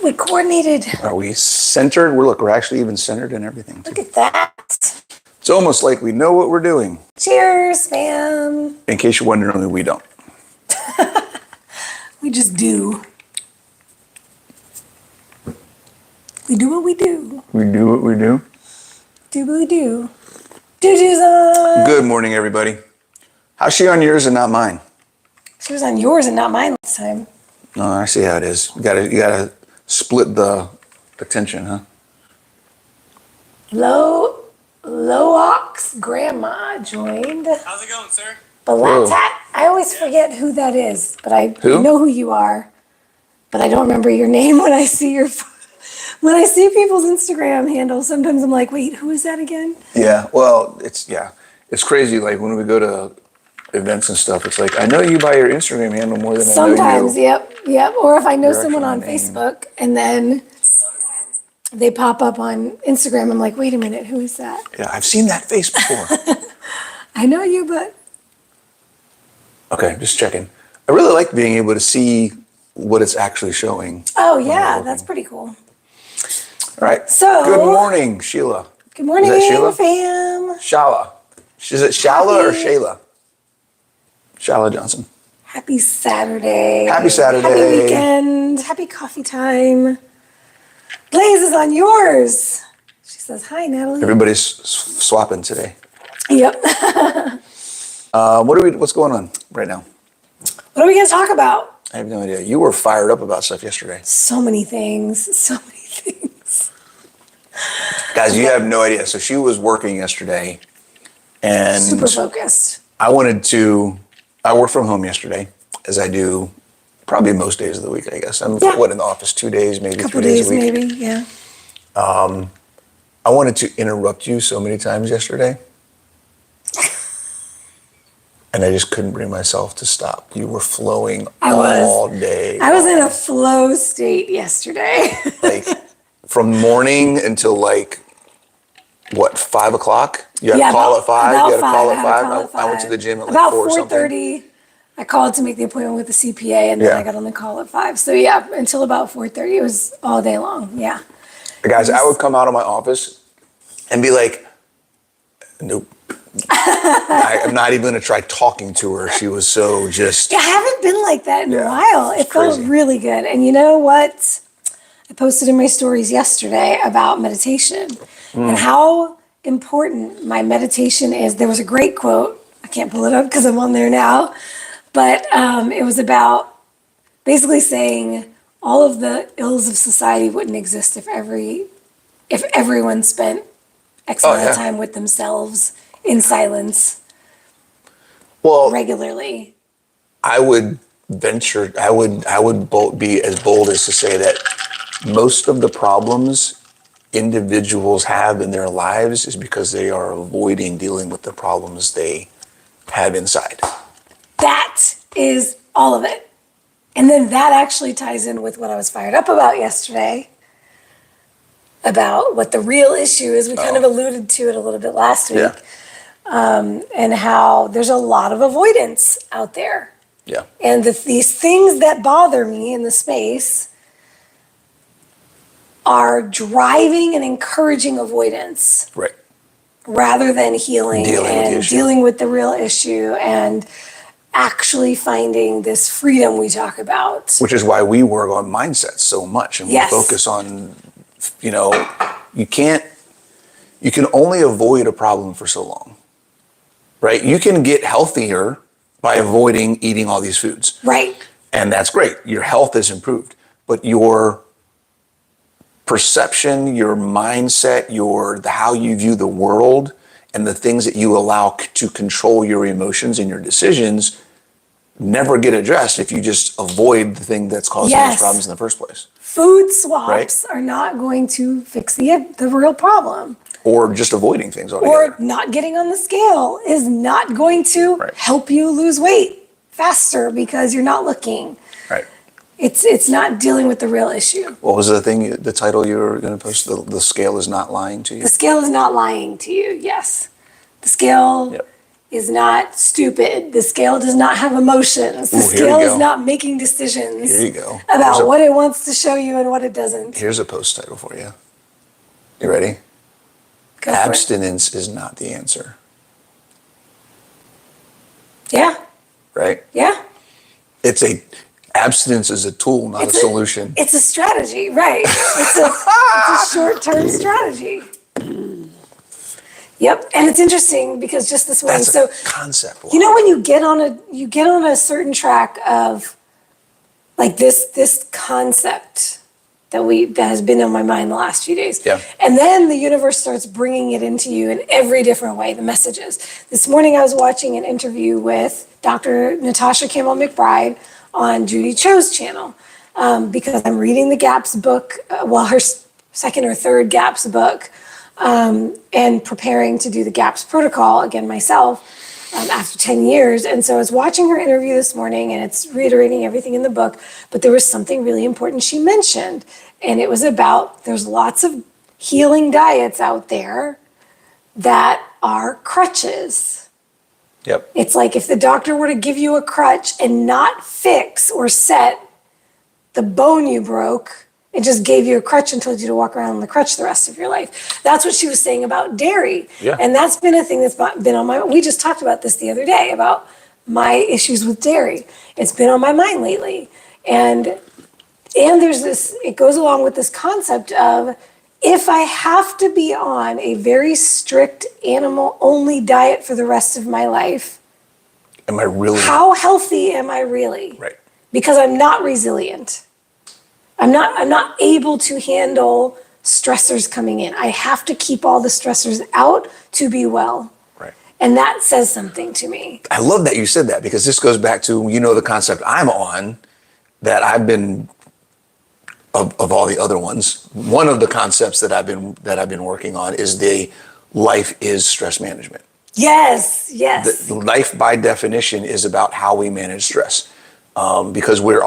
We coordinated. Are we centered? We're actually even centered in everything. Look at that. It's almost like we know what we're doing. Cheers, fam. In case you're wondering, we don't. We just do. We do what we do. We do what we do. Do what we do. Do-do's on. Good morning, everybody. How's she on yours and not mine? She was on yours and not mine last time. No, I see how it is. You gotta split the attention, huh? Lowox grandma joined. How's it going, sir? Balatat. I always forget who that is, but I know who you are. But I don't remember your name when I see people's Instagram handles. Sometimes I'm like, wait, who is that again? Yeah, well, it's crazy. Like when we go to events and stuff, it's like I know you by your Instagram handle more than sometimes, I know you. Yep. Or if I know Your someone on actual name. Facebook and then they pop up on Instagram, I'm like, wait a minute, who is that? Yeah, I've seen that face before. I know you, but Okay, just checking. I really like being able to see what it's actually showing. oh yeah, that's pretty cool. All right. So- good morning, Sheila. Good morning, Is that Sheila? fam. Shala. Is it Shala or Happy- Shayla? Shala Johnson. Happy Saturday. Happy Saturday. Happy weekend. Happy coffee time. Blaze is on yours. She says, hi, Natalie. Everybody's swapping today. Yep. What's going on right now? What are we going to talk about? I have no idea. You were fired up about stuff yesterday. So many things. Guys, you have no idea. So she was working yesterday and Super focused. I worked from home yesterday, as I do probably most days of the week, I guess. I'm in the office 2 days, maybe Couple 3 days days, a week. maybe, yeah. I wanted to interrupt you so many times yesterday. And I just couldn't bring myself to stop. You were flowing all day. I was in a flow state yesterday. Like from morning until 5 o'clock? You had a call at 5? You had a call at 5? I went to the gym at about 4 or something. 4:30. I called to make the appointment with the CPA, and then I got on the call at 5. So yeah, until about 4:30, it was all day long. Yeah. Guys, I would come out of my office and be like, nope. I'm not even going to try talking to her. She was so just... Yeah, I haven't been like that in a while. It felt crazy. really good. And you know what? I posted in my stories yesterday about meditation and how important my meditation is. There was a great quote. I can't pull it up because I'm on there now. But it was about basically saying all of the ills of society wouldn't exist if everyone spent X amount of time with themselves in silence regularly. I would venture, I would be as bold as to say that most of the problems individuals have in their lives is because they are avoiding dealing with the problems they have inside. That is all of it. And then that actually ties in with what I was fired up about yesterday, about what the real issue is. We kind of alluded to it a little bit last week. And how there's a lot of avoidance out there. Yeah. And these things that bother me in the space are driving and encouraging avoidance. Right. Rather than healing and dealing with the real issue and actually finding this freedom we talk about. Which is why we work on mindset so much. And we focus on, you can only avoid a problem for so long. Right? You can get healthier by avoiding eating all these foods. Right. And that's great. Your health is improved. But your perception, your mindset, how you view the world, and the things that you allow to control your emotions and your decisions never get addressed if you just avoid the thing that's causing those problems in the first place. Food swaps are not going to fix the real problem. Or just avoiding things altogether. Or not getting on the scale is not going to help you lose weight faster because you're not looking. Right. It's not dealing with the real issue. What was the title you were going to post? The scale is not lying to you? The scale is not lying to you, yes. The scale is not stupid. The scale does not have emotions. The Ooh, here you scale is go. not making decisions Here you go. about what it wants to show you and what it doesn't. Here's a post title for you. You ready? Go for it. Abstinence is not the answer. Yeah. Right? Yeah. Abstinence is a tool, not a solution. It's a strategy, right? It's a short-term strategy. Yep, and it's interesting because just this morning, That's a concept. you know when you get on a certain track of like this concept that has been on my mind the last few days. Yeah. And then the universe starts bringing it into you in every different way, the messages. This morning I was watching an interview with Dr. Natasha Campbell McBride on Judy Cho's channel because I'm reading the GAPS book, her second or third GAPS book, and preparing to do the GAPS protocol again myself after 10 years. And so I was watching her interview this morning and it's reiterating everything in the book, but there was something really important she mentioned. And it was about there's lots of healing diets out there that are crutches. Yep. It's like if the doctor were to give you a crutch and not fix or set the bone you broke, it just gave you a crutch and told you to walk around on the crutch the rest of your life. That's what she was saying about dairy. Yeah. And that's been a thing that's been on my, we just talked about this the other day about my issues with dairy. It's been on my mind lately. And there's this, it goes along with this concept of if I have to be on a very strict animal only diet for the rest of my life, Am I really? how healthy am I really? Right. Because I'm not resilient. I'm not able to handle stressors coming in. I have to keep all the stressors out to be well. Right. And that says something to me. I love that you said that because this goes back to, the concept I'm on that I've been of all the other ones. One of the concepts that I've been working on is the life is stress management. Yes, yes. The life by definition is about how we manage stress. Because we're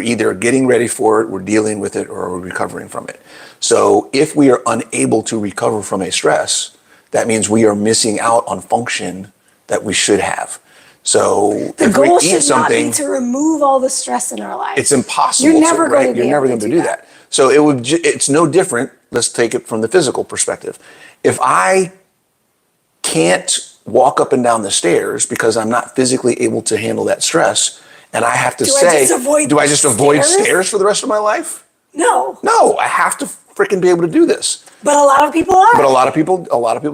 either getting ready for it, we're dealing with it, or we're recovering from it. So if we are unable to recover from a stress, that means we are missing out on function that we should have. So The if we goal eat should not something, be to remove all the stress in our life. it's impossible. You're never going to be You're never able going to do that. So it's no different. Let's take it from the physical perspective. If I can't walk up and down the stairs because I'm not physically able to handle that stress, and I have to Do I just avoid stairs for the rest of my life? No. No, I have to freaking be able to do this. But a lot of people are. But a lot of people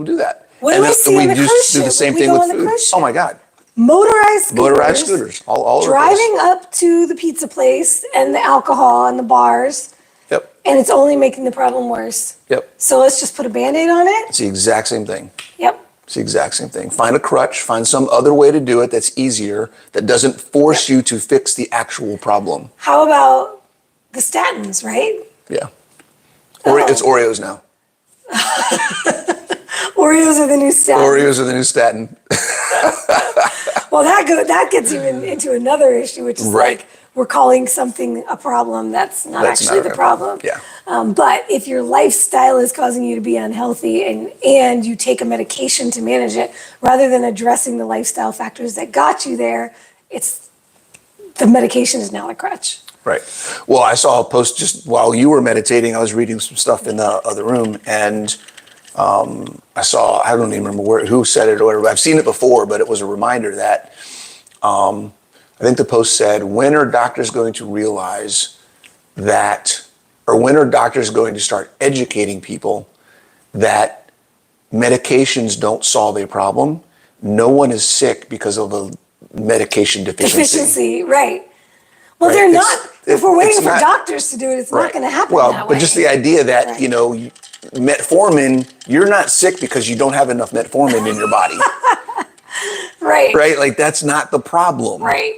do that. What and do we see on the cruise do the ship same when we thing go with on the food. cruise ship? Oh my God. Motorized scooters, all over the place. driving up to the pizza place and the alcohol and the bars, Yep. and it's only making the problem worse. Yep. So let's just put a Band-Aid on it. It's the exact same thing. Yep. It's the exact same thing. Find a crutch, find some other way to do it that's easier, that doesn't force you to fix the actual problem. How about the statins, right? Yeah. It's Oreos now. Oreos are the new statin. Oreos are the new statin. Well, that gets you into another issue, which is Right. like we're calling something a problem that's actually the problem. Yeah. But if your lifestyle is causing you to be unhealthy and you take a medication to manage it, rather than addressing the lifestyle factors that got you there, the medication is now a crutch. Right. Well, I saw a post just while you were meditating. I was reading some stuff in the other room, and I don't even remember who said it or whatever. I've seen it before, but it was a reminder that I think the post said, when are doctors going to realize that, or when are doctors going to start educating people that medications don't solve a problem? No one is sick because of a medication deficiency. Right. Well, Right. they're not. If we're waiting for not- doctors to do it, it's not Right. going to happen Well, that way. but just the idea that, Right. metformin, you're not sick because you don't have enough metformin in your body. Right. Right? Like, that's not the problem. Right.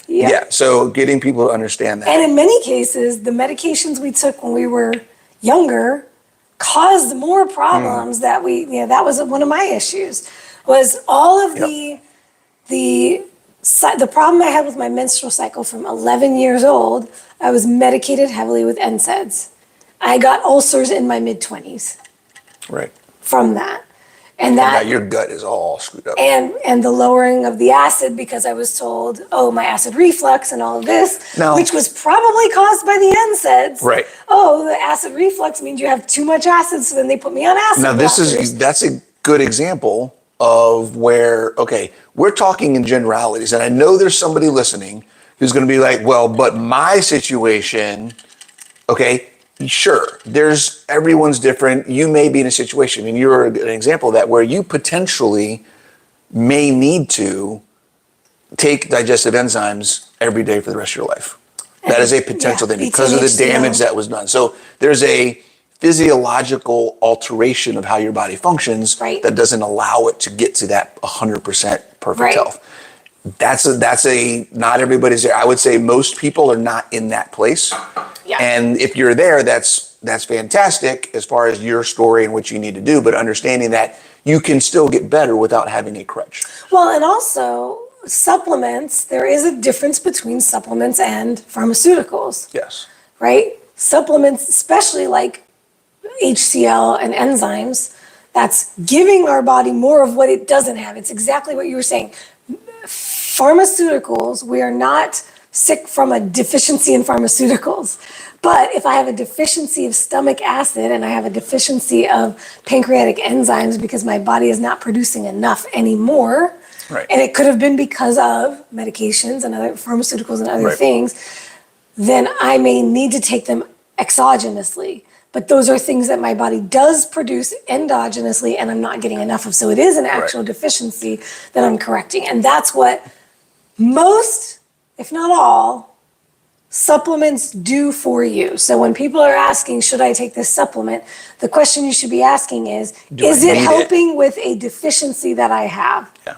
Yeah. Yeah. So getting people to understand that. And in many cases, the medications we took when we were younger caused more problems that that was one of my issues, was all of the problem I had with my menstrual cycle from 11 years old. I was medicated heavily with NSAIDs. I got ulcers in my mid-20s Right. from that. And Now that your gut is all screwed up. and the lowering of the acid, because I was told, oh, my acid reflux and all of this, Now- which was probably caused by the NSAIDs. Right. Oh, the acid reflux means you have too much acid, so then they put me on acid Now blockers. that's a good example of where, okay, we're talking in generalities, and I know there's somebody listening who's going to be like, well, but my situation, okay, sure, everyone's different. You may be in a situation, and you're an example of that, where you potentially may need to take digestive enzymes every day for the rest of your life. That is a potential thing because of the damage that was done. So there's a physiological alteration of how your body functions that doesn't allow it to get to that 100% perfect health. Not everybody's there. I would say most people are not in that place. Yeah. And if you're there, that's fantastic as far as your story and what you need to do, but understanding that you can still get better without having a crutch. Well, and also supplements, there is a difference between supplements and pharmaceuticals. Yes. Right? Supplements, especially like HCl and enzymes, that's giving our body more of what it doesn't have. It's exactly what you were saying. Pharmaceuticals, we are not sick from a deficiency in pharmaceuticals. But if I have a deficiency of stomach acid and I have a deficiency of pancreatic enzymes because my body is not producing enough anymore, and it could have been because of medications and other pharmaceuticals and other things, then I may need to take them exogenously. But those are things that my body does produce endogenously and I'm not getting enough of. So it is an actual deficiency that I'm correcting. And that's what most, if not all, supplements do for you. So when people are asking, should I take this supplement? The question you should be asking is it helping with a deficiency that I have? Yeah.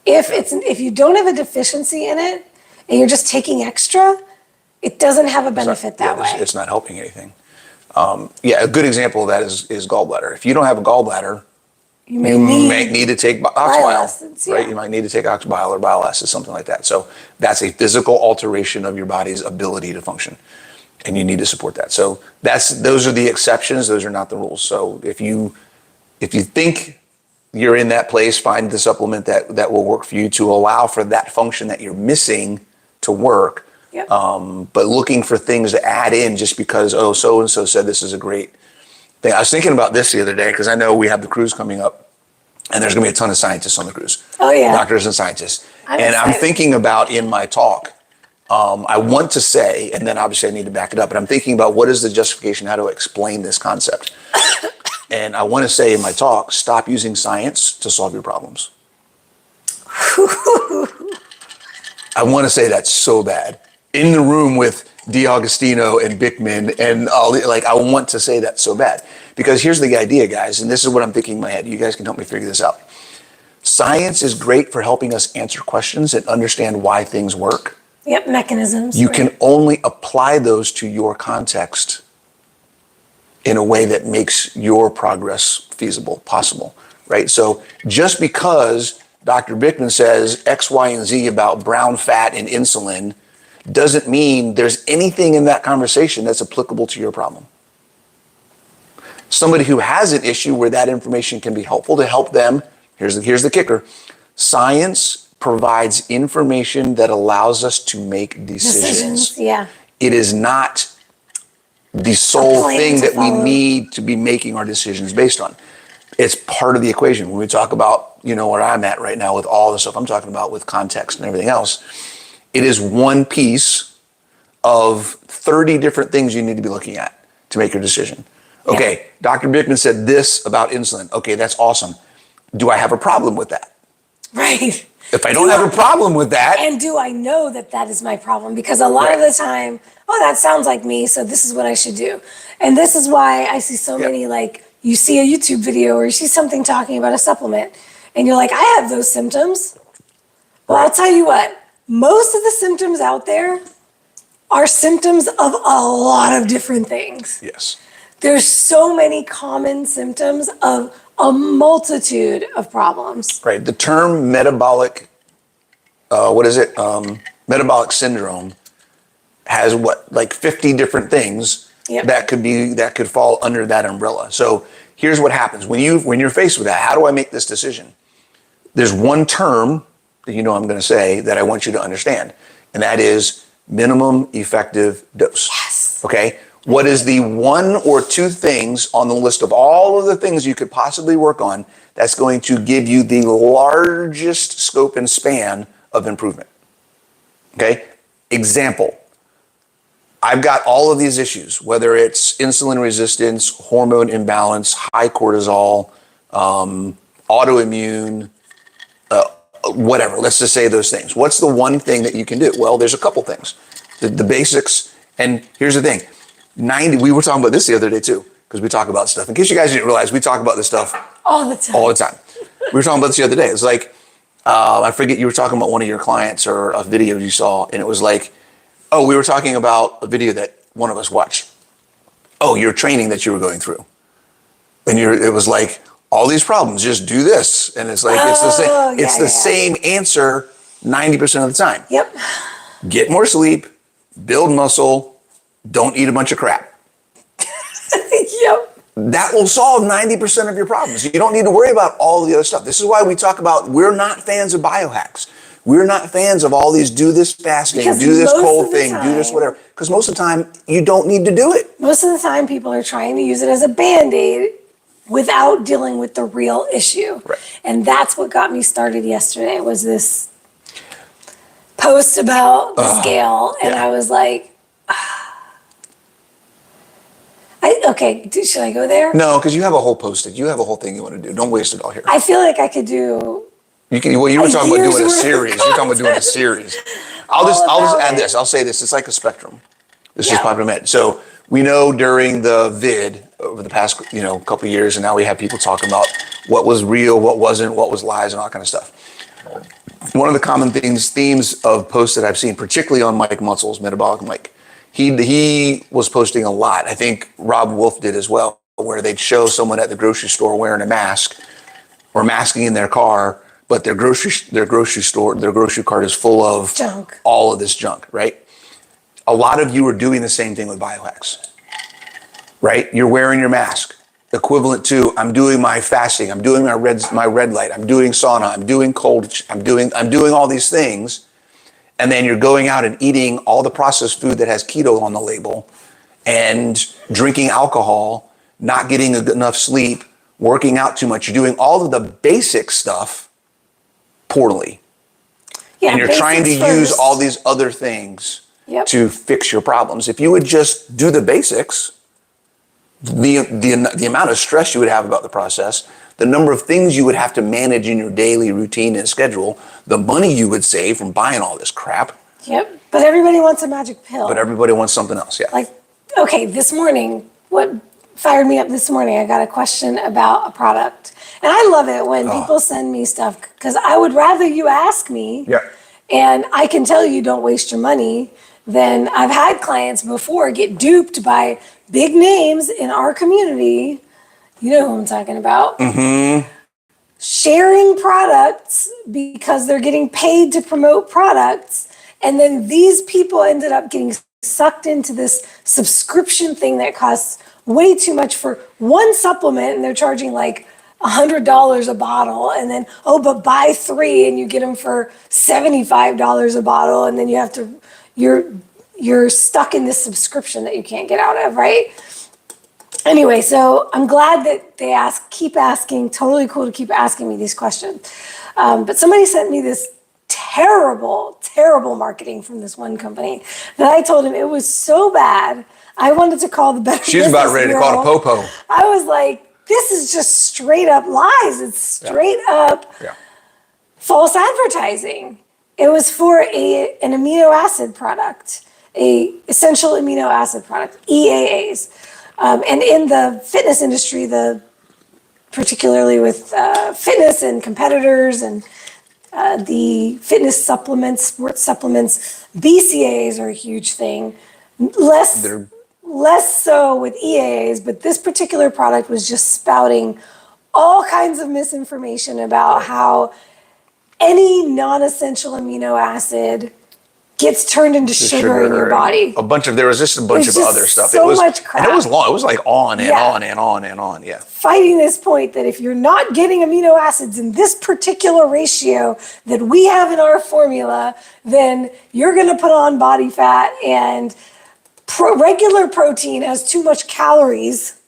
If you don't have a deficiency in it and you're just taking extra, it doesn't have a benefit that way. It's not helping anything. A good example of that is gallbladder. If you don't have a gallbladder, you may need to take oxybile, right? You might need to take oxybile or bile acids, something like that. So that's a physical alteration of your body's ability to function, and you need to support that. So those are the exceptions. Those are not the rules. So if you think you're in that place, find the supplement that will work for you to allow for that function that you're missing to work. Yep. But looking for things to add in just because, so-and-so said this is a great thing. I was thinking about this the other day because I know we have the cruise coming up and there's going to be a ton of scientists on the cruise. Oh, yeah. Doctors and scientists. I'm thinking about in my talk, I want to say, and then obviously I need to back it up, but I'm thinking about what is the justification, how to explain this concept. And I want to say in my talk, stop using science to solve your problems. I want to say that so bad. In the room with D'Agostino and Bickman and all, I want to say that so bad. Because here's the idea, guys, and this is what I'm thinking in my head. You guys can help me figure this out. Science is great for helping us answer questions and understand why things work. Yep, mechanisms. You can only apply those to your context in a way that makes your progress feasible, possible, right? So just because Dr. Bickman says X, Y, and Z about brown fat and insulin doesn't mean there's anything in that conversation that's applicable to your problem. Somebody who has an issue where that information can be helpful to help them, here's the kicker. Science provides information that allows us to make decisions. Yeah. It is not the sole thing that we need to be making our decisions based on. It's part of the equation. When we talk about, where I'm at right now with all the stuff I'm talking about with context and everything else, it is one piece of 30 different things you need to be looking at to make your decision. Okay, Dr. Bickman said this about insulin. Okay, that's awesome. Do I have a problem with that? Right. If I don't have a problem with that. And do I know that that is my problem? Because a lot of the time, that sounds like me, so this is what I should do. And this is why I see so many, you see a YouTube video or you see something talking about a supplement, and you're like, I have those symptoms. Well, I'll tell you what, most of the symptoms out there are symptoms of a lot of different things. Yes. There's so many common symptoms of a multitude of problems. Right. The term metabolic, metabolic syndrome has 50 different things that could fall under that umbrella. So here's what happens when you're faced with that. How do I make this decision? There's one term that I'm going to say that I want you to understand, and that is minimum effective dose. Yes. Okay? What is the one or two things on the list of all of the things you could possibly work on that's going to give you the largest scope and span of improvement? Okay? Example. I've got all of these issues, whether it's insulin resistance, hormone imbalance, high cortisol, autoimmune, whatever. Let's just say those things. What's the one thing that you can do? Well, there's a couple things. The basics. And here's the thing. We were talking about this the other day too, because we talk about stuff. In case you guys didn't realize, we talk about this stuff all the time. All the time. We were talking about this the other day. It's like, I forget, you were talking about one of your clients or a video you saw, and it was like, oh, we were talking about a video that one of us watched. Oh, your training that you were going through. And it was like, all these problems, just do this. And it's like, it's the same answer 90% of the time. Yep. Get more sleep, build muscle, don't eat a bunch of crap. Yep. That will solve 90% of your problems. You don't need to worry about all the other stuff. This is why we talk about, we're not fans of biohacks. We're not fans of all these do this fasting, do this cold thing, do this whatever. Because most of the time, you don't need to do it. Most of the time, people are trying to use it as a Band-Aid without dealing with the real issue. Right. And that's what got me started yesterday, was this post about the scale. And I was like, should I go there? No, because you have a whole posted. You have a whole thing you want to do. Don't waste it all here. I feel like I could do. You were talking about doing a series. You're talking about doing a series. I'll just add this. I'll say this. It's like a spectrum. This is popular med. So we know during the vid over the past couple of years, and now we have people talking about what was real, what wasn't, what was lies, and all that kind of stuff. One of the common themes of posts that I've seen, particularly on Mike Mutzel's Metabolic Mike, he was posting a lot. I think Rob Wolf did as well, where they'd show someone at the grocery store wearing a mask or masking in their car, but their grocery cart is full of junk. All of this junk, right? A lot of you are doing the same thing with biohacks, right? You're wearing your mask, equivalent to I'm doing my fasting, I'm doing my red light, I'm doing sauna, I'm doing cold, I'm doing all these things. And then you're going out and eating all the processed food that has keto on the label and drinking alcohol, not getting enough sleep, working out too much. You're doing all of the basic stuff poorly. Yeah, and you're trying to use all these other things to fix your problems. If you would just do the basics, the amount of stress you would have about the process, the number of things you would have to manage in your daily routine and schedule, the money you would save from buying all this crap. Yep. But everybody wants a magic pill. But everybody wants something else, yeah. Like, okay, this morning, what fired me up this morning, I got a question about a product. And I love it when people send me stuff, because I would rather you ask me, and I can tell you don't waste your money, than I've had clients before get duped by big names in our community. You know who I'm talking about. Mm-hmm. Sharing products because they're getting paid to promote products. And then these people ended up getting sucked into this subscription thing that costs way too much for one supplement. And they're charging like $100 a bottle. And then, but buy 3 and you get them for $75 a bottle. And then you have to, you're stuck in this subscription that you can't get out of, right? Anyway, so I'm glad that they keep asking, totally cool to keep asking me these questions. But somebody sent me this terrible, terrible marketing from this one company that I told him it was so bad, I wanted to call the Better Business She's about ready to call it a popo. I was like, this is just straight up lies. It's straight up false advertising. It was for an amino acid product, a essential amino acid product, EAAs. And in the fitness industry, particularly with fitness and competitors and the fitness supplements, sports supplements, BCAAs are a huge thing. Less so with EAAs, but this particular product was just spouting all kinds of misinformation about how any non-essential amino acid gets turned into sugar in your body. There was just a bunch It's of just other stuff. so much crap. And it was long. It was like on and Yeah. on and on and on. Yeah. Fighting this point that if you're not getting amino acids in this particular ratio that we have in our formula, then you're going to put on body fat, and regular protein has too much calories.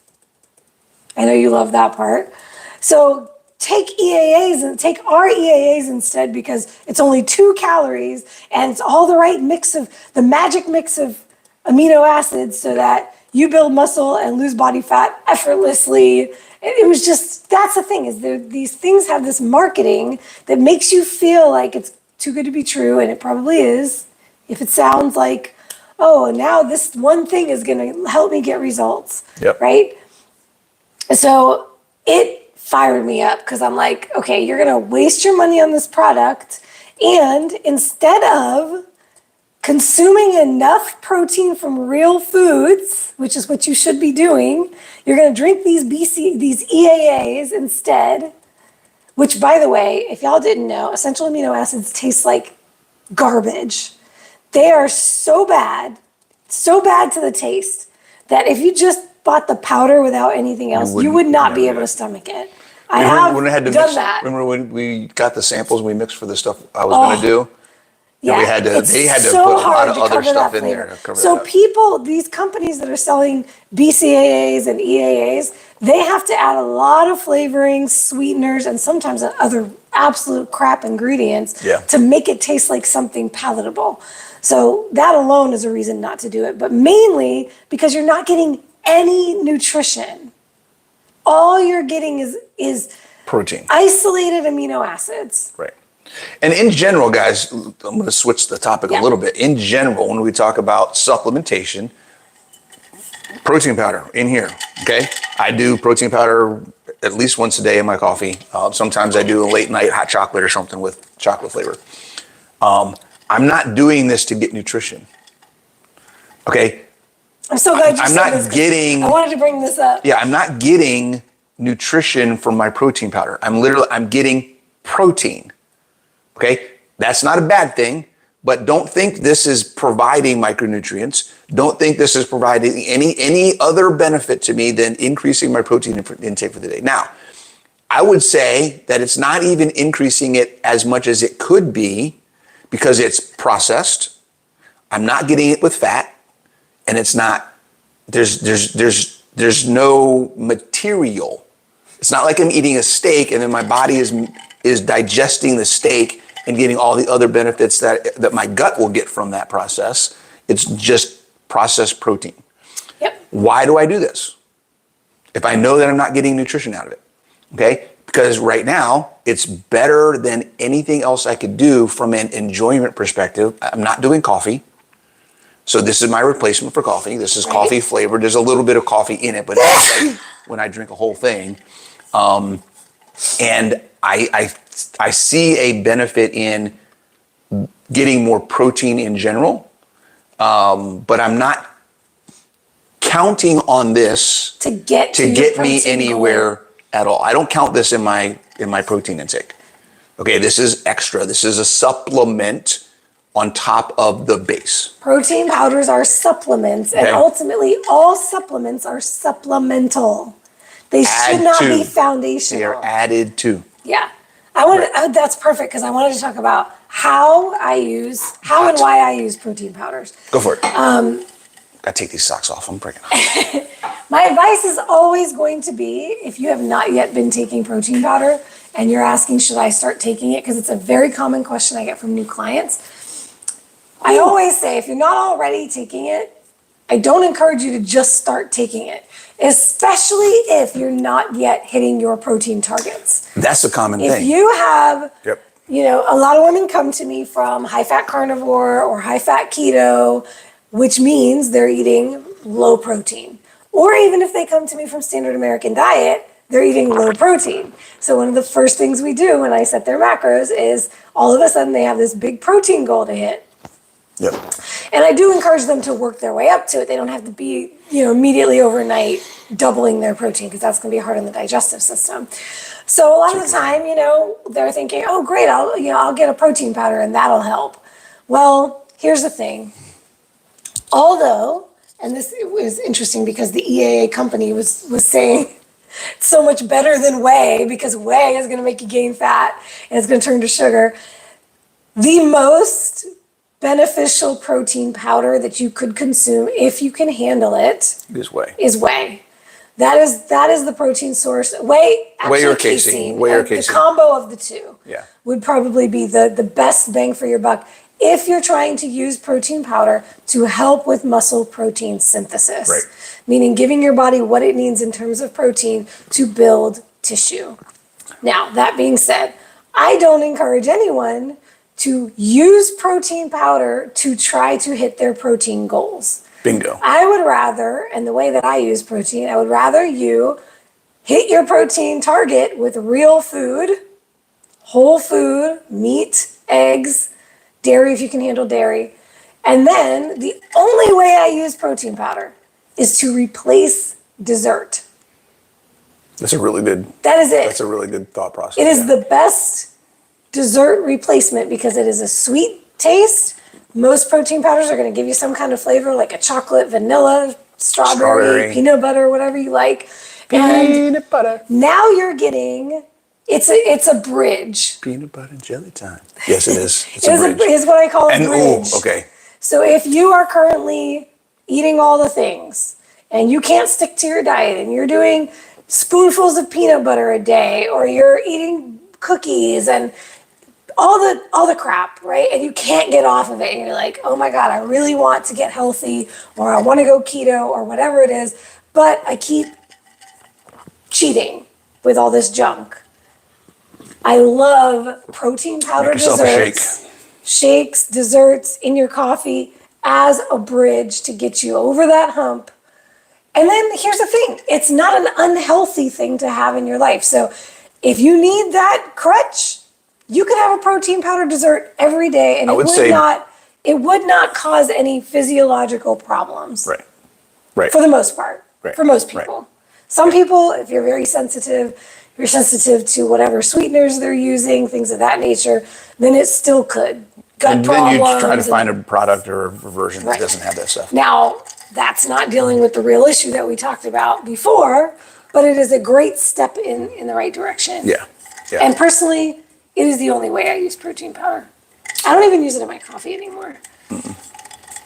I know you love that part. So take EAAs and take our EAAs instead, because it's only 2 calories and it's all the right mix of the magic mix of amino acids so that you build muscle and lose body fat effortlessly. It was just, that's the thing, is these things have this marketing that makes you feel like it's too good to be true, and it probably is. If it sounds like, oh, now this one thing is going to help me get results, Yep. right? So it fired me up, because I'm like, okay, you're going to waste your money on this product, and instead of consuming enough protein from real foods, which is what you should be doing, you're going to drink these EAAs instead, which, by the way, if y'all didn't know, essential amino acids taste like garbage. They are so bad to the taste, that if you just bought the powder without anything else, you would not be able to stomach it. I have done that. Remember when we got the samples we mixed for the stuff I was going to do? Yeah, they had to so put a lot hard of to other cover stuff that in there flavor. to cover So that up. people, these companies that are selling BCAAs and EAAs, they have to add a lot of flavorings, sweeteners, and sometimes other absolute crap ingredients to make it taste like something palatable. So that alone is a reason not to do it, but mainly because you're not getting any nutrition. All you're getting is Protein. isolated amino acids. Right. And in general, guys, I'm going to switch the topic a little bit. In general, when we talk about supplementation, protein powder in here, okay? I do protein powder at least once a day in my coffee. Sometimes I do a late night hot chocolate or something with chocolate flavor. I'm not doing this to get nutrition, okay? I'm so glad you I'm said not this, 'cause getting. I wanted to bring this up. Yeah, I'm not getting nutrition from my protein powder. I'm getting protein. Okay, that's not a bad thing, but don't think this is providing micronutrients. Don't think this is providing any other benefit to me than increasing my protein intake for the day. Now, I would say that it's not even increasing it as much as it could be, because it's processed. I'm not getting it with fat, and it's not. There's no material. It's not like I'm eating a steak and then my body is digesting the steak and getting all the other benefits that my gut will get from that process. It's just processed protein. Yep. Why do I do this if I know that I'm not getting nutrition out of it? Okay, because right now it's better than anything else I could do from an enjoyment perspective. I'm not doing coffee. So this is my replacement for coffee. This is coffee flavored. There's a little bit of coffee in it, but it's like when I drink a whole thing. And I see a benefit in getting more protein in general, but I'm not counting on this To get me anywhere at all. I don't count this in my protein intake. Okay, this is extra. This is a supplement on top of the base. Protein powders are supplements, and ultimately all supplements are supplemental. They should not be foundational. They are added to. Yeah. That's perfect, because I wanted to talk about how and why I use protein powders. Go for it. Gotta take these socks off. I'm breaking out. My advice is always going to be, if you have not yet been taking protein powder and you're asking, should I start taking it? Because it's a very common question I get from new clients. I always say, if you're not already taking it, I don't encourage you to just start taking it, especially if you're not yet hitting your protein targets. That's a common thing. If you have, a lot of women come to me from high-fat carnivore or high-fat keto, which means they're eating low protein. Or even if they come to me from standard American diet, they're eating low protein. So one of the first things we do when I set their macros is all of a sudden they have this big protein goal to hit. Yep. And I do encourage them to work their way up to it. They don't have to be, immediately overnight doubling their protein, because that's going to be hard on the digestive system. So a lot of the time, they're thinking, oh, great, I'll get a protein powder and that'll help. Well, here's the thing. Although, and this was interesting because the EAA company was saying it's so much better than whey because whey is going to make you gain fat and it's going to turn to sugar. The most beneficial protein powder that you could consume if you can handle it is whey. That is the protein source. Whey or casein. The combo of the two would probably be the best bang for your buck if you're trying to use protein powder to help with muscle protein synthesis. Right. Meaning giving your body what it needs in terms of protein to build tissue. Now, that being said, I don't encourage anyone to use protein powder to try to hit their protein goals. Bingo. I would rather, and the way that I use protein, I would rather you hit your protein target with real food, whole food, meat, eggs, dairy if you can handle dairy. And then the only way I use protein powder is to replace dessert. That's a really good. That is it. That's a really good thought process. It is the best dessert replacement because it is a sweet taste. Most protein powders are going to give you some kind of flavor like a chocolate, vanilla, strawberry, peanut butter, whatever you like. Peanut butter. Now you're getting, it's a bridge. Peanut butter and jelly time. Yes, it is. It's what I call a bridge. Okay. So if you are currently eating all the things and you can't stick to your diet and you're doing spoonfuls of peanut butter a day or you're eating cookies and all the crap, right? And you can't get off of it. And you're like, oh my God, I really want to get healthy or I want to go keto or whatever it is, but I keep cheating with all this junk. I love protein powder desserts, shakes, desserts in your coffee as a bridge to get you over that hump. And then here's the thing, it's not an unhealthy thing to have in your life. So if you need that crutch, you could have a protein powder dessert every day and it would not cause any physiological problems. Right. Right. For the most part. Right. For most people. Right. Some people, if you're very sensitive, you're sensitive to whatever sweeteners they're using, things of that nature, then it still could. Gut problems. Then you try to find a product or a version that doesn't have that stuff. Now, that's not dealing with the real issue that we talked about before, but it is a great step in the right direction. Yeah. And personally, it is the only way I use protein powder. I don't even use it in my coffee anymore.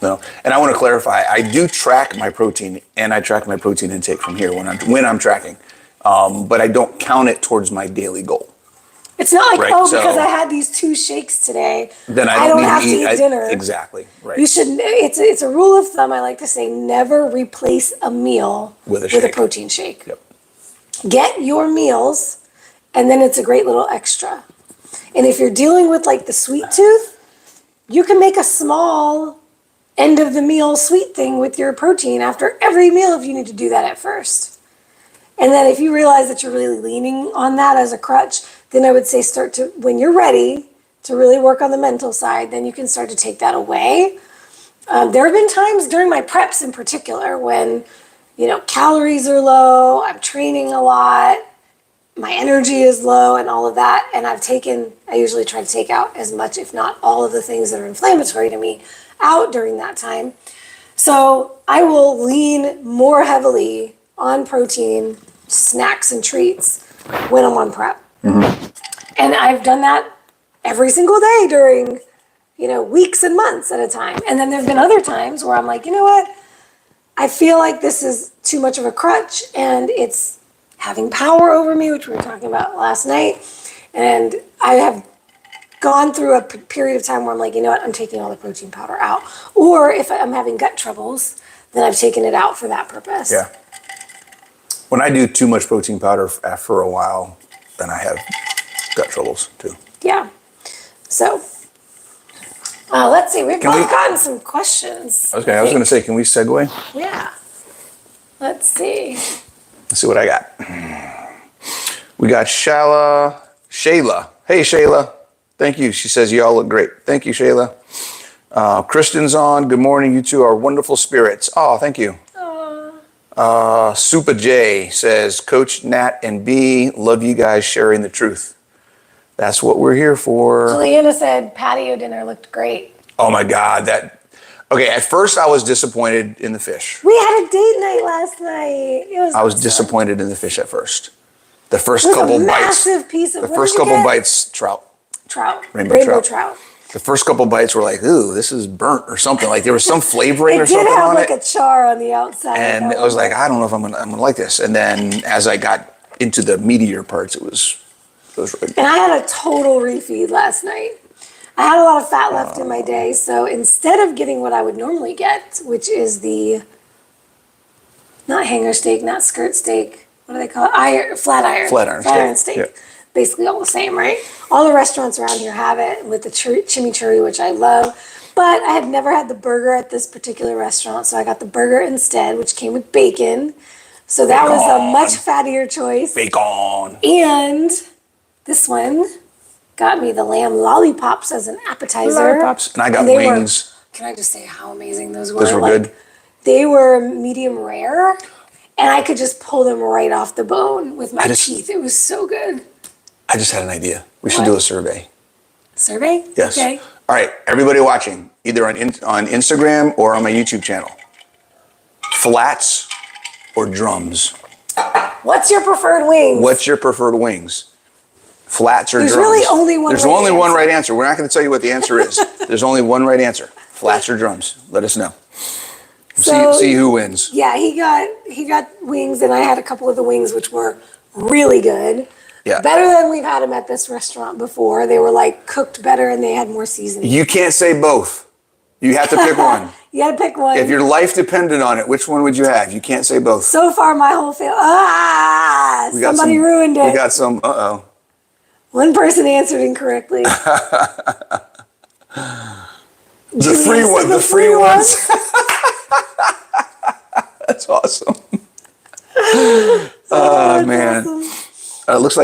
No, and I want to clarify. I do track my protein, and I track my protein intake from here when I'm tracking, but I don't count it towards my daily goal. It's not like because I had these 2 shakes today, then I don't have to eat dinner. Exactly right. You should. It's a rule of thumb. I like to say never replace a meal with a protein shake. Yep. Get your meals, and then it's a great little extra. And if you're dealing with like the sweet tooth, you can make a small end of the meal sweet thing with your protein after every meal if you need to do that at first. And then if you realize that you're really leaning on that as a crutch, then I would say when you're ready to really work on the mental side, then you can start to take that away. There have been times during my preps in particular when, calories are low, I'm training a lot, my energy is low and all of that. And I usually try to take out as much, if not all of the things that are inflammatory to me out during that time. So I will lean more heavily on protein, snacks and treats when I'm on prep. Mm-hmm. And I've done that every single day during, weeks and months at a time. And then there've been other times where I'm like, you know what? I feel like this is too much of a crutch and it's having power over me, which we were talking about last night. And I have gone through a period of time where I'm like, you know what, I'm taking all the protein powder out. Or if I'm having gut troubles, then I've taken it out for that purpose. Yeah. When I do too much protein powder for a while, then I have gut troubles too. Yeah. So, let's see. We've both gotten some questions. Okay, I was going to say, can we segue? Yeah. Let's see. Let's see what I got. We got Shayla. Hey, Shayla. Thank you. She says, y'all look great. Thank you, Shayla. Kristen's on. Good morning. You two are wonderful spirits. Oh, thank you. Supa J says, Coach Nat and B, love you guys sharing the truth. That's what we're here for. Juliana said patio dinner looked great. Oh my God, okay, at first I was disappointed in the fish. We had a date night last night. It was I was awesome. disappointed in the fish at first. The first It was couple a bites. massive piece of The what first did you couple get? bites, trout. Trout. Rainbow trout. The first couple bites were like, ooh, this is burnt or something. Like there was some flavoring or It did something have on like it. a char on the outside. And I was like, I don't know if I'm gonna like this. And then as I got into the meatier parts, it was really good. And I had a total refeed last night. I had a lot of fat left in my day, so instead of getting what I would normally get, which is the not hanger steak, not skirt steak, what do they call it? Flat iron steak. Yeah. Basically all the same, right? All the restaurants around here have it with the chimichurri, which I love. But I had never had the burger at this particular restaurant, so I got the burger instead, which came with bacon. So that was a much fattier choice. Bacon. And this one got me the lamb lollipops as an appetizer. Lollipops. And I got wings. Can I just say how amazing those were? Those were good. They were medium rare, and I could just pull them right off the bone with my teeth. It was so good. I just had an idea. We should do a survey. Survey? Yes. Okay. All right, everybody watching, either on Instagram or on my YouTube channel. Flats or drums? What's your preferred wings? What's your preferred wings? Flats or drums? There's really only one There's only one right answer. We're not going to tell you what the answer is. There's only one right answer. Flats or drums? Let us know. So, see who wins. Yeah, he got wings, and I had a couple of the wings, which were really good. Yeah. Better than we've had them at this restaurant before. They were like cooked better, and they had more seasoning. You can't say both. You have to pick one. You got to pick one. If your life depended on it, which one would you have? You can't say both. So far, my whole family. Somebody ruined it. We got some. One person answered incorrectly. The free one. The free ones. That's awesome. Oh man. Awesome. It looks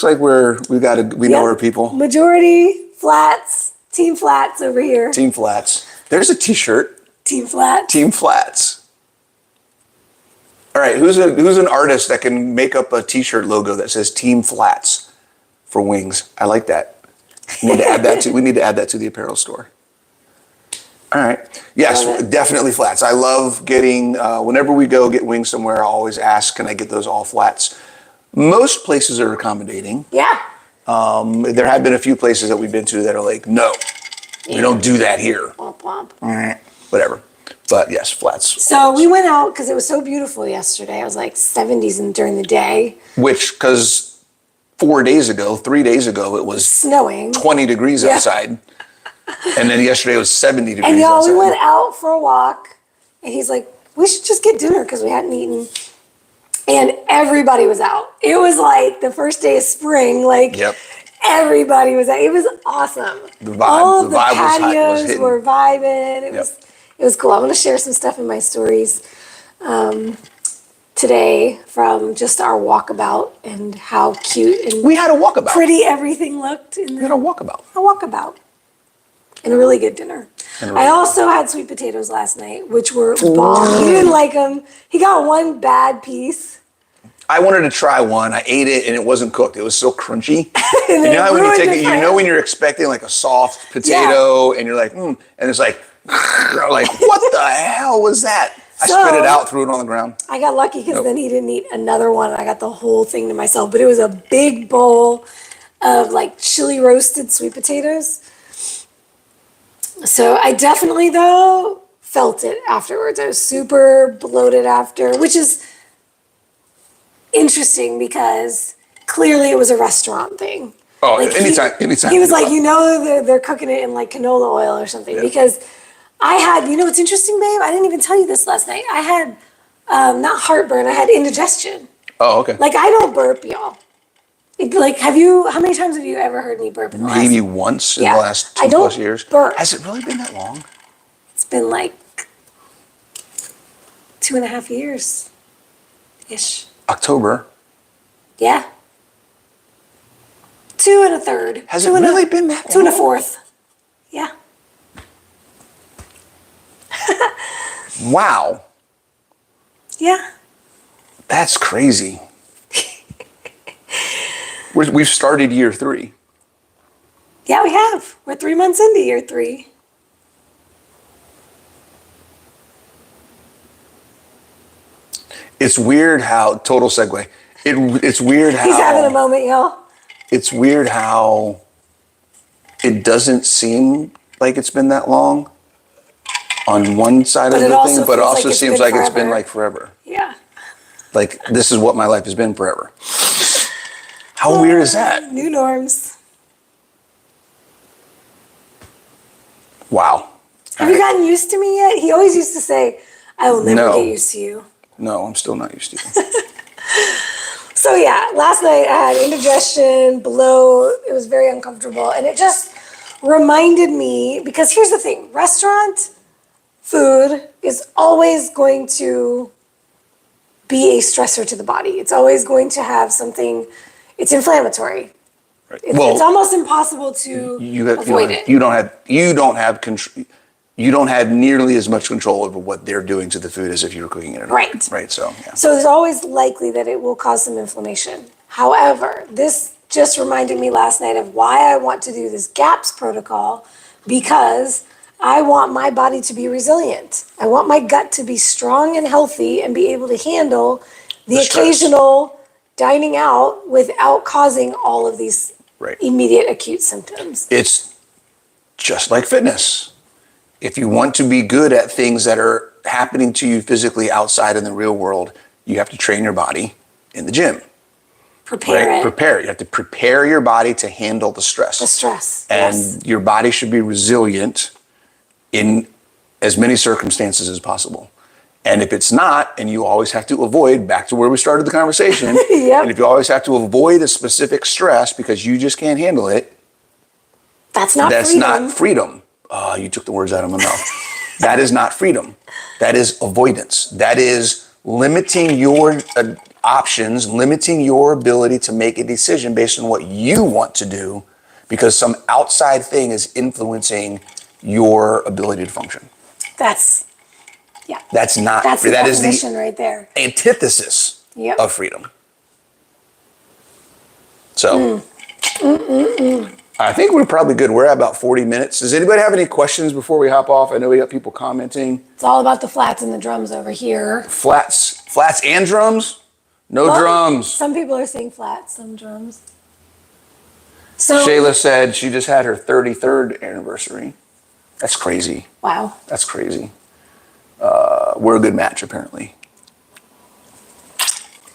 like we know our people. Majority flats, team flats over here. Team Flats. There's a T-shirt. Team flats. Team Flats. All right, who's an artist that can make up a T-shirt logo that says Team Flats for wings? I like that. We need to add that to the apparel store. All right. Yes, definitely flats. I love getting whenever we go get wings somewhere. I always ask, can I get those all flats? Most places are accommodating. Yeah. There have been a few places that we've been to that are like, no, we don't do that here. Womp womp. Whatever. But yes, flats. So we went out because it was so beautiful yesterday. It was like 70s during the day. Because 3 days ago, it was snowing. 20 degrees outside. And then yesterday it was 70 degrees and y'all, outside. we went out for a walk, and he's like, we should just get dinner because we hadn't eaten. And everybody was out. It was like the first day of spring. Like, everybody was out. It was awesome. All the patios were vibing. It was cool. I'm going to share some stuff in my stories today from just our walkabout and how cute and we had a walkabout. Pretty everything looked. We had a walkabout. A walkabout. And a really good dinner. I also had sweet potatoes last night, which were bomb. He didn't like them. He got one bad piece. I wanted to try one. I ate it and it wasn't cooked. It was so crunchy. And you know how when you take it, you know when you're expecting like a soft potato and you're like, and it's like what the hell was that? I spit it out, threw it on the ground. I got lucky because then he didn't eat another one. I got the whole thing to myself. But it was a big bowl of like chili roasted sweet potatoes. So I definitely, though, felt it afterwards. I was super bloated after, which is interesting because clearly it was a restaurant thing. Oh, like anytime. He was like, they're cooking it in like canola oil or something. Because I had, what's interesting, babe? I didn't even tell you this last night. I had, not heartburn, I had indigestion. Oh, okay. Like, I don't burp, y'all. How many times have you ever heard me burp in the last? Maybe once in the last 2+ years. Burp. Has it really been that long? It's been like 2.5 years-ish. October. Yeah. 2 1/3. Has it really been that long? 2 1/4. Yeah. Wow. Yeah. That's crazy. We've started year 3. Yeah, we have. We're 3 months into year 3. It's weird how, total segue. It's weird how. He's having a moment, y'all. It's weird how it doesn't seem like it's been that long on one side But of it the also thing, but it feels also like it's seems been like it's been forever. like forever. Yeah. Like this is what my life has been forever. How weird is that? New norms. Wow. Have you gotten used to me yet? He always used to say, I will never No. get used to you. No, I'm still not used to you. So yeah, last night I had indigestion, bloat. It was very uncomfortable. And it just reminded me, because here's the thing, restaurant food is always going to be a stressor to the body. It's always going to have something, it's inflammatory. Right. It's almost impossible to avoid it. You don't have control. You don't have nearly as much control over what they're doing to the food as if you were cooking it at home. Right. Right. So yeah. So there's always likely that it will cause some inflammation. However, this just reminded me last night of why I want to do this GAPS protocol, because I want my body to be resilient. I want my gut to be strong and healthy and be able to handle the The stress. occasional dining out without causing all of these Right. immediate acute symptoms. It's just like fitness. If you want to be good at things that are happening to you physically outside in the real world, you have to train your body in the gym. Prepare it. Prepare. You have to prepare your body to handle the stress. The stress. And Yes. your body should be resilient in as many circumstances as possible. And if it's not, and you always have to avoid, back to where we started the conversation, Yep. and if you always have to avoid a specific stress because you just can't handle it, That's not that's freedom. not freedom. Oh, you took the words out of my mouth. That is not freedom. That is avoidance. That is limiting your options, limiting your ability to make a decision based on what you want to do because some outside thing is influencing your ability to function. That's Not That's the that is definition the right there. antithesis Yep. of freedom. So I think we're probably good. We're at about 40 minutes. Does anybody have any questions before we hop off? I know we got people commenting. It's all about the flats and the drums over here. Flats and drums? No Well, drums. Some people are saying flats, some drums. So Shayla said she just had her 33rd anniversary. That's crazy. wow. That's crazy. We're a good match, apparently.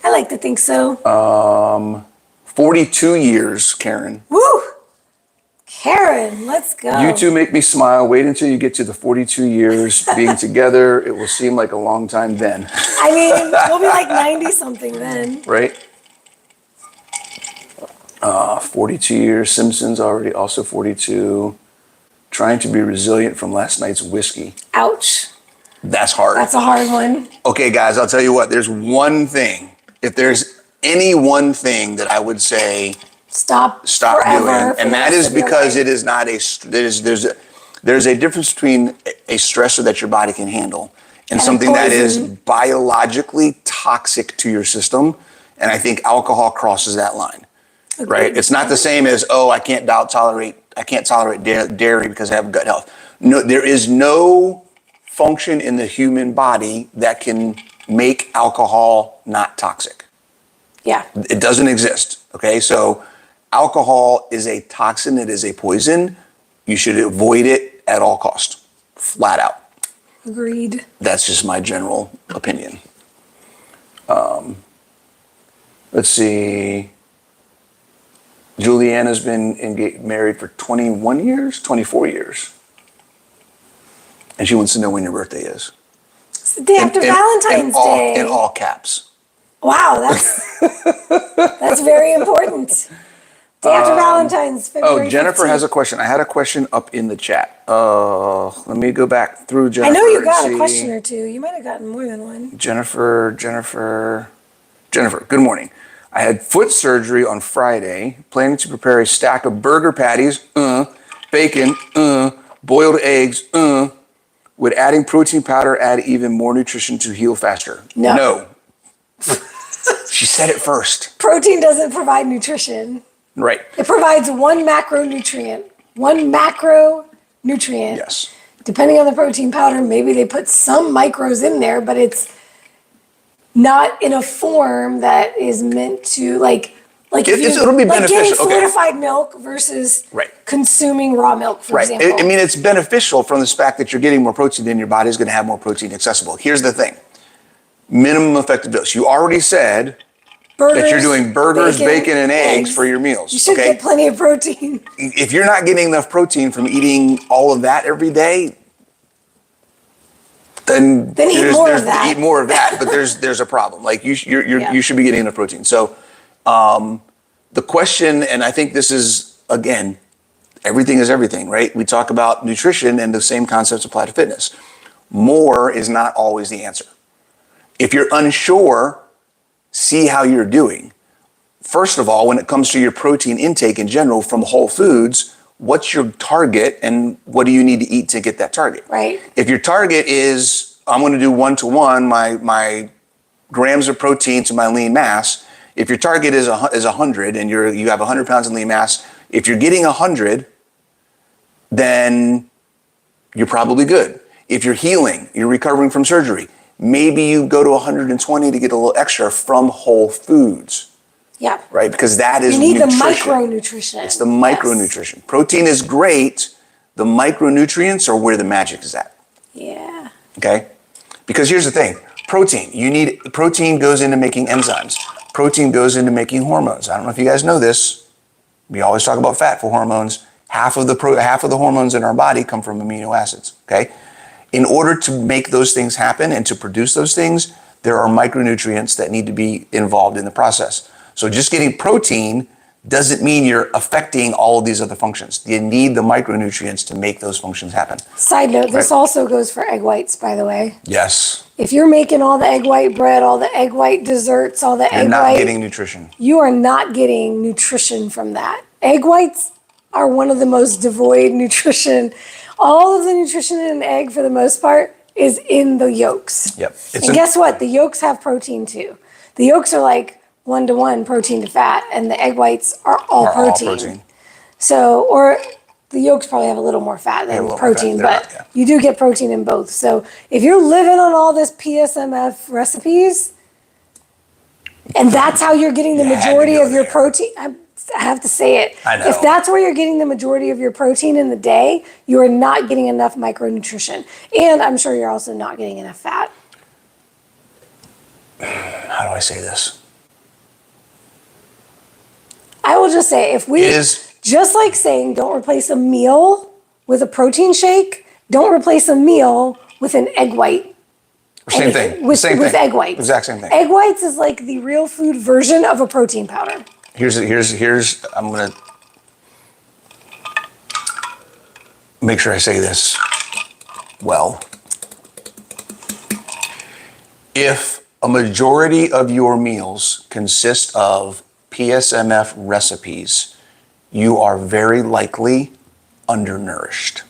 I like to think so. 42 years, Karen. Woo! Karen, let's go. You two make me smile. Wait until you get to the 42 years being together. It will seem like a long time then. I mean, we'll be like 90 something then. Right? 42 years. Simpsons already also 42. Trying to be resilient from last night's whiskey. Ouch. That's hard. That's a hard one. Okay, guys, I'll tell you what. There's one thing. If there's any one thing that I would say Stop doing, forever for and the that rest is of your because life. it is not there's a difference between a stressor that your body can handle and And a something that is poison. biologically toxic to your system. And I think alcohol crosses that line. Agreed. Right? It's not the same as, oh, I can't tolerate dairy because I have gut health. No, there is no function in the human body that can make alcohol not toxic. Yeah. It doesn't exist. Okay, so alcohol is a toxin. It is a poison. You should avoid it at all cost, flat out. Agreed. That's just my general opinion. Let's see. Juliana's been married for 21 years, 24 years. And she wants to know when your birthday is. It's the day after Valentine's Day. In all caps. Wow, that's very important. Day after Valentine's, February Oh, Jennifer 15th. has a question. I had a question up in the chat. Let me go back through Jennifer. I know you and got a see. question or two. You might have gotten more than one. Jennifer, good morning. I had foot surgery on Friday, planning to prepare a stack of burger patties, bacon, boiled eggs, Would adding protein powder add even more nutrition to heal faster? No. She said it first. Protein doesn't provide nutrition. Right. It provides one macronutrient. Yes. Depending on the protein powder, maybe they put some micros in there, but it's not in a form that is meant to It'll be like getting beneficial. Okay. fortified milk versus Right. consuming raw milk, for Right. example. I mean, it's beneficial from the fact that you're getting more protein and your body's going to have more protein accessible. Here's the thing. Minimum effective dose. You already said that you're doing burgers, bacon, and eggs for your meals. You should get plenty of protein. If you're not getting enough protein from eating all of that every day, then eat more of that. Eat more of that, but there's a problem. Like you should be getting enough protein. So the question, and I think this is, again, everything is everything, right? We talk about nutrition and the same concepts apply to fitness. More is not always the answer. If you're unsure, see how you're doing. First of all, when it comes to your protein intake in general from whole foods, what's your target and what do you need to eat to get that target? Right. If your target is, I'm going to do 1-to-1, my grams of protein to my lean mass. If your target is 100 and you have 100 pounds in lean mass, if you're getting 100, then you're probably good. If you're healing, you're recovering from surgery, maybe you go to 120 to get a little extra from whole foods. Yeah. Right? Because that is nutrition. You need nutrition. the micronutrition. It's the micronutrition. Yes. Protein is great. The micronutrients are where the magic is at. Yeah. Okay? Because here's the thing. Protein goes into making enzymes. Protein goes into making hormones. I don't know if you guys know this. We always talk about fat for hormones. Half of the hormones in our body come from amino acids. Okay? In order to make those things happen and to produce those things, there are micronutrients that need to be involved in the process. So just getting protein doesn't mean you're affecting all of these other functions. You need the micronutrients to make those functions happen. Side note, this also goes for egg whites, by the way. Yes. If you're making all the egg white bread, all the egg white desserts, all the egg white... You're not getting nutrition. You are not getting nutrition from that. Egg whites are one of the most devoid nutrition. All of the nutrition in an egg, for the most part, is in the yolks. Yep. And guess what? The yolks have protein too. The yolks are like 1-to-1 protein to fat, and the egg whites are all protein. So, or the yolks probably have a little more fat than protein, but you do get protein in both. So if you're living on all this PSMF recipes, and that's how you're getting the majority of your protein, I have to say it. I know. If that's where you're getting the majority of your protein in the day, you are not getting enough micronutrition. And I'm sure you're also not getting enough fat. How do I say this? I will just say, just like saying don't replace a meal with a protein shake, don't replace a meal with an egg white. Same thing. With egg whites. Exact same thing. Egg whites is like the real food version of a protein powder. Here's I'm going to make sure I say this well. If a majority of your meals consist of PSMF recipes, you are very likely undernourished.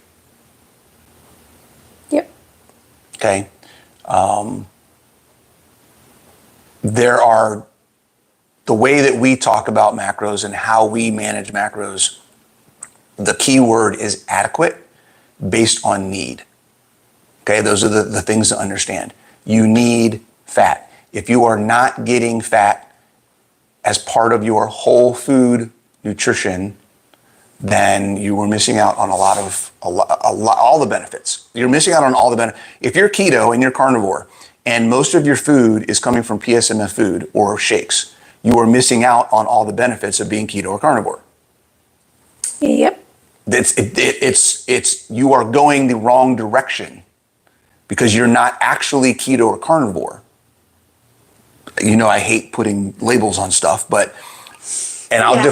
Yep. Okay. There are the way that we talk about macros and how we manage macros. The key word is adequate based on need. Okay. Those are the things to understand. You need fat. If you are not getting fat as part of your whole food nutrition, then you were missing out on all the benefits. You're missing out on all the benefits. If you're keto and you're carnivore and most of your food is coming from PSMF food or shakes, you are missing out on all the benefits of being keto or carnivore. Yep. It's you are going the wrong direction because you're not actually keto or carnivore. You know, I hate putting labels on stuff, but I'll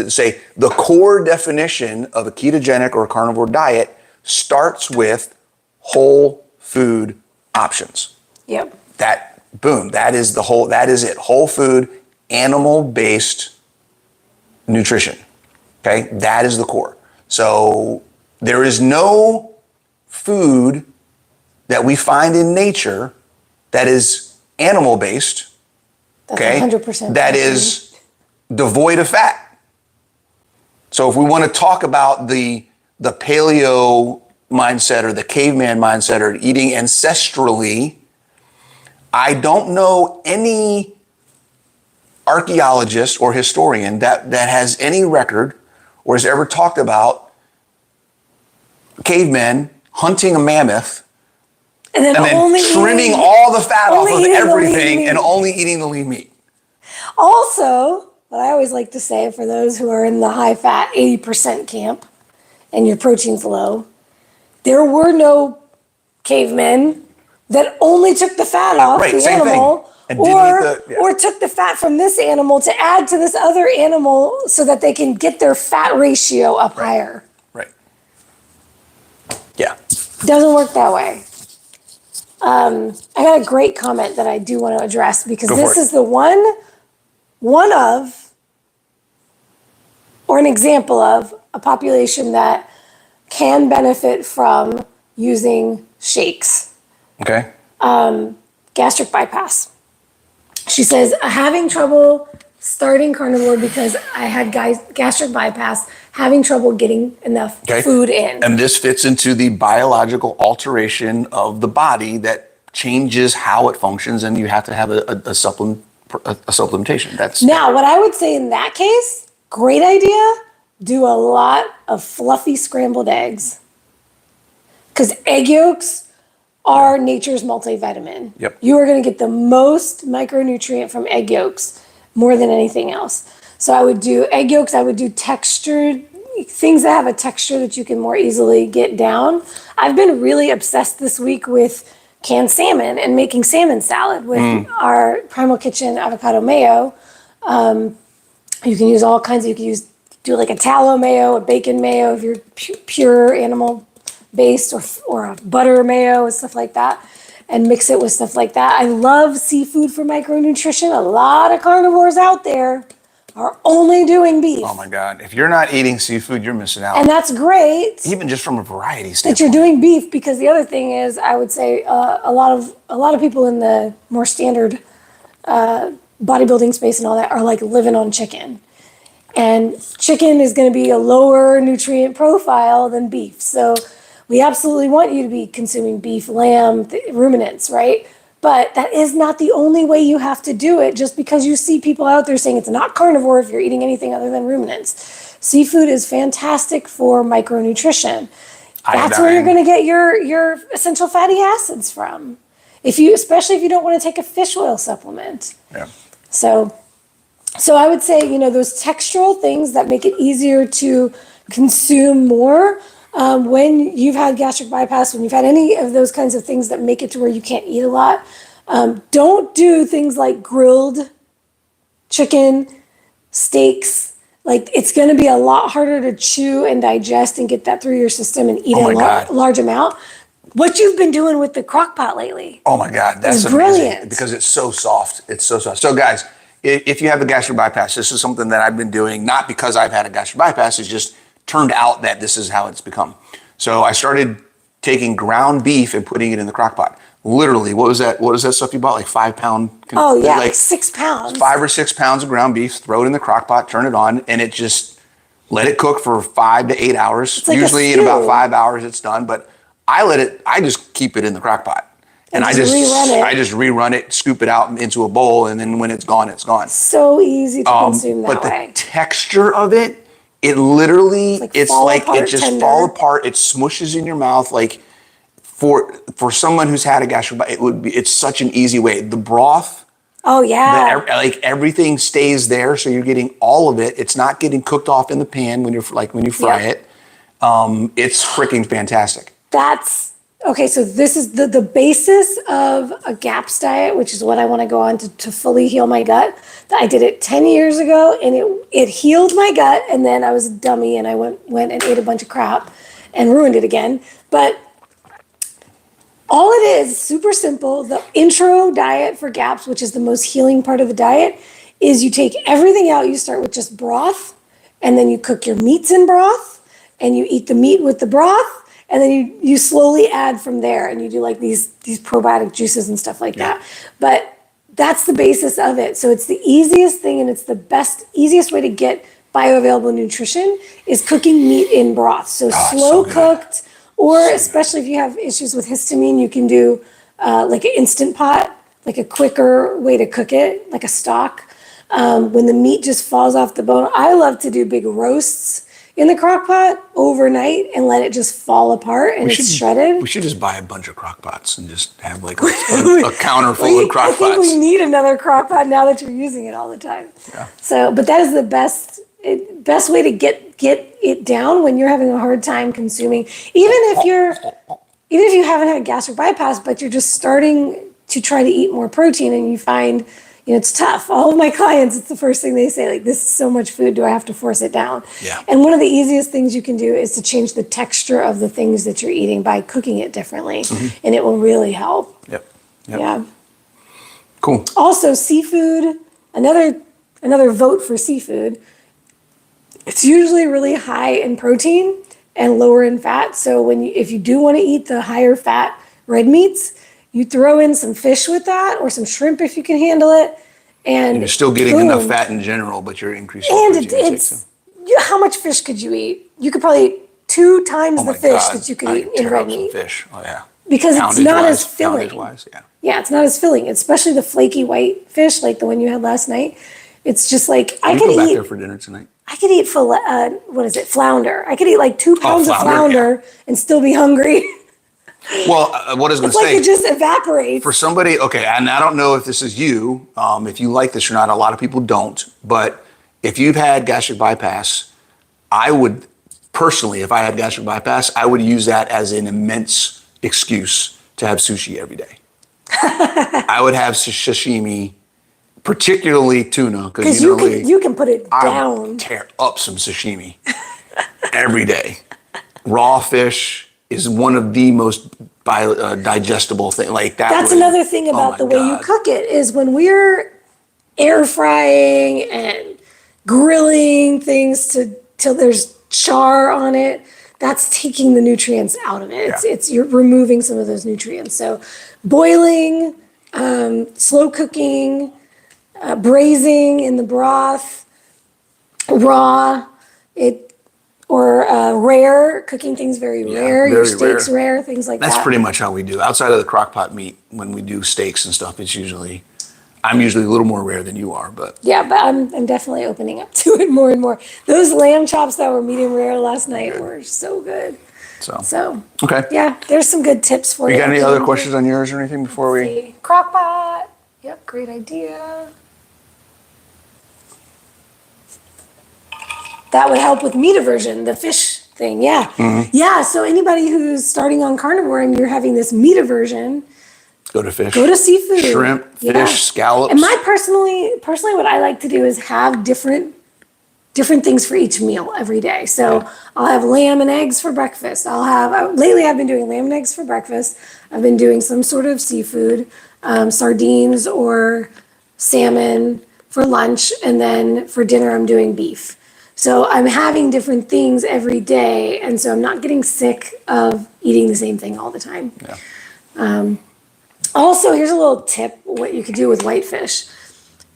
say the core definition of a ketogenic or a carnivore diet starts with whole food options. Yep. That is it. Whole food, animal-based nutrition. Okay? That is the core. So there is no food that we find in nature that is animal-based. That's okay, 100% that is devoid of fat. So if we want to talk about the paleo mindset or the caveman mindset or eating ancestrally, I don't know any archaeologist or historian that has any record or has ever talked about cavemen hunting a mammoth And then, and then only trimming eating, all the fat off only of eating the lean everything and meat. only eating the lean meat. Also, what I always like to say for those who are in the high fat 80% camp and your protein's low, there were no cavemen that only took the fat off Right, the same animal thing. And didn't eat or took the fat from this animal to add to this other animal so that they can get their fat ratio up higher. Right. Yeah. Doesn't work that way. I got a great comment that I do want to address because Go for this it. is the one of, or an example of a population that can benefit from using shakes. Okay. Gastric bypass. She says, having trouble starting carnivore because I had gastric bypass, having trouble getting enough food in. And this fits into the biological alteration of the body that changes how it functions, and you have to have a supplementation. Now, what I would say in that case, great idea, do a lot of fluffy scrambled eggs. Because egg yolks are nature's multivitamin. Yep. You are going to get the most micronutrient from egg yolks more than anything else. So I would do egg yolks, I would do textured things that have a texture that you can more easily get down. I've been really obsessed this week with canned salmon and making salmon salad with our Primal Kitchen avocado mayo. You can use all kinds of, you can do like a tallow mayo, a bacon mayo if you're pure animal based, or a butter mayo and stuff like that, and mix it with stuff like that. I love seafood for micronutrition. A lot of carnivores out there are only doing beef. Oh my God. If you're not eating seafood, you're missing out. And that's great. Even just from a variety standpoint. That you're doing beef, because the other thing is, I would say a lot of people in the more standard bodybuilding space and all that are like living on chicken. And chicken is going to be a lower nutrient profile than beef. So we absolutely want you to be consuming beef, lamb, ruminants, right? But that is not the only way you have to do it, just because you see people out there saying it's not carnivore if you're eating anything other than ruminants. Seafood is fantastic for micronutrition. That's where you're going to get your essential fatty acids from. Especially if you don't want to take a fish oil supplement. Yeah. So I would say, those textural things that make it easier to consume more. When you've had gastric bypass, when you've had any of those kinds of things that make it to where you can't eat a lot, don't do things like grilled chicken, steaks. Like, it's going to be a lot harder to chew and digest and get that through your system and eat a large amount. What you've been doing with the crock pot lately. Oh my God, that's brilliant. Because it's so soft. It's so soft. So guys, if you have a gastric bypass, this is something that I've been doing, not because I've had a gastric bypass, it's just turned out that this is how it's become. So I started taking ground beef and putting it in the crock pot. Literally, what was that stuff you bought? Like 5 pound? Oh yeah, like 6 pounds. 5 or 6 pounds of ground beef, throw it in the crock pot, turn it on, and it just let it cook for 5 to 8 hours. Like usually in about 5 hours it's done, but I just keep it in the crock pot. And I just rerun it, scoop it out into a bowl, and then when it's gone, it's gone. So easy to consume that way. But the texture of it, it literally, it's like it just falls apart. It smushes in your mouth. Like for someone who's had a gastric bypass, it's such an easy way. The broth. Oh yeah. Like everything stays there, so you're getting all of it. It's not getting cooked off in the pan when you fry it. It's freaking fantastic. That's okay. So this is the basis of a GAPS diet, which is what I want to go on to fully heal my gut. I did it 10 years ago, and it healed my gut. And then I was a dummy, and I went and ate a bunch of crap, and ruined it again. But all it is super simple. The intro diet for GAPS, which is the most healing part of the diet, is you take everything out. You start with just broth, and then you cook your meats in broth, and you eat the meat with the broth. And then you slowly add from there, and you do like these probiotic juices and stuff like that. But that's the basis of it. So it's the easiest thing, and it's the easiest way to get bioavailable nutrition is cooking meat in broth. So slow cooked, or especially if you have issues with histamine, you can do like an Instant Pot like a quicker way to cook it, like a stock. When the meat just falls off the bone, I love to do big roasts in the crock pot overnight and let it just fall apart and it's shredded. We should just buy a bunch of crock pots and just have like a counter full of crock I think pots. we need another crock pot now that you're using it all the time. Yeah. So, but that is the best way to get it down when you're having a hard time consuming. Even if you haven't had gastric bypass, but you're just starting to try to eat more protein and you find, it's tough. All of my clients, it's the first thing they say, like, this is so much food, do I have to force it down? Yeah. And one of the easiest things you can do is to change the texture of the things that you're eating by cooking it differently. Mm-hmm. And it will really help. Yep. Yeah. Cool. Also, seafood, another vote for seafood. It's usually really high in protein and lower in fat. So if you do want to eat the higher fat red meats, you throw in some fish with that or some shrimp if you can handle it. And you're still getting enough fat in general, but you're increasing protein intake. How much fish could you eat? You could probably eat 2 times the fish that you could eat in red meat. Fish. Oh yeah. Because it's not as filling. Yeah. Yeah, it's not as filling, especially the flaky white fish like the one you had last night. It's just like I could go back eat there for dinner tonight. I could eat flounder. I could eat like 2 pounds of flounder and still be hungry. Well, what I was going to say. It's like it just evaporates. For somebody, okay, and I don't know if this is you, if you like this or not. A lot of people don't. But if you've had gastric bypass, I would personally, if I had gastric bypass, I would use that as an immense excuse to have sushi every day. I would have sashimi, particularly tuna, because you can put it down. I would tear up some sashimi every day. Raw fish is one of the most digestible things. Like that. That's another thing about the way you cook it is when we're air frying and grilling things till there's char on it. That's taking the nutrients out of it. It's you're removing some of those nutrients. So boiling, slow cooking, braising in the broth, raw, rare, cooking things very rare, your steaks rare, things like that. That's pretty much how we do. Outside of the crock pot meat, when we do steaks and stuff, I'm usually a little more rare than you are, but. Yeah, but I'm definitely opening up to it more and more. Those lamb chops that were medium rare last night were so good. So okay. Yeah, there's some good tips for you. You got any other questions on yours or anything before we? Crock pot. Yep, great idea. That would help with meat aversion, the fish thing. Yeah. Mm-hmm. Yeah. So anybody who's starting on carnivore and you're having this meat aversion, go to fish. Go to seafood. Shrimp, fish, scallops. And personally, what I like to do is have different things for each meal every day. So I'll have lamb and eggs for breakfast. Lately I've been doing lamb and eggs for breakfast. I've been doing some sort of seafood, sardines or salmon for lunch. And then for dinner, I'm doing beef. So I'm having different things every day. And so I'm not getting sick of eating the same thing all the time. Yeah. Also, here's a little tip, what you could do with whitefish.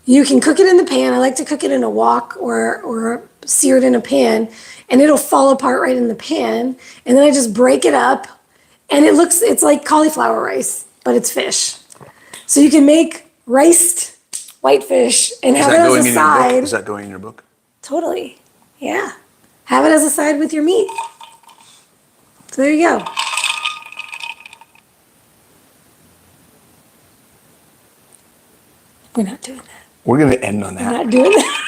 You can cook it in the pan. I like to cook it in a wok or sear it in a pan, and it'll fall apart right in the pan. And then I just break it up, and it's like cauliflower rice, but it's fish. So you can make riced whitefish and have it as a side. Is that going in your book? Totally. Yeah. Have it as a side with your meat. So there you go. We're not doing that. We're going to end on that. We're not doing that.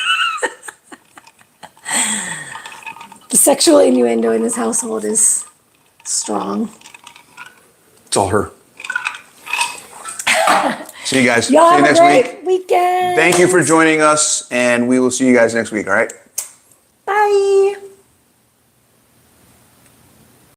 The sexual innuendo in this household is strong. It's all her. See you guys. Y'all see you next have a great weekend. Thank you for joining us, and we will see you guys next week, all right? Bye.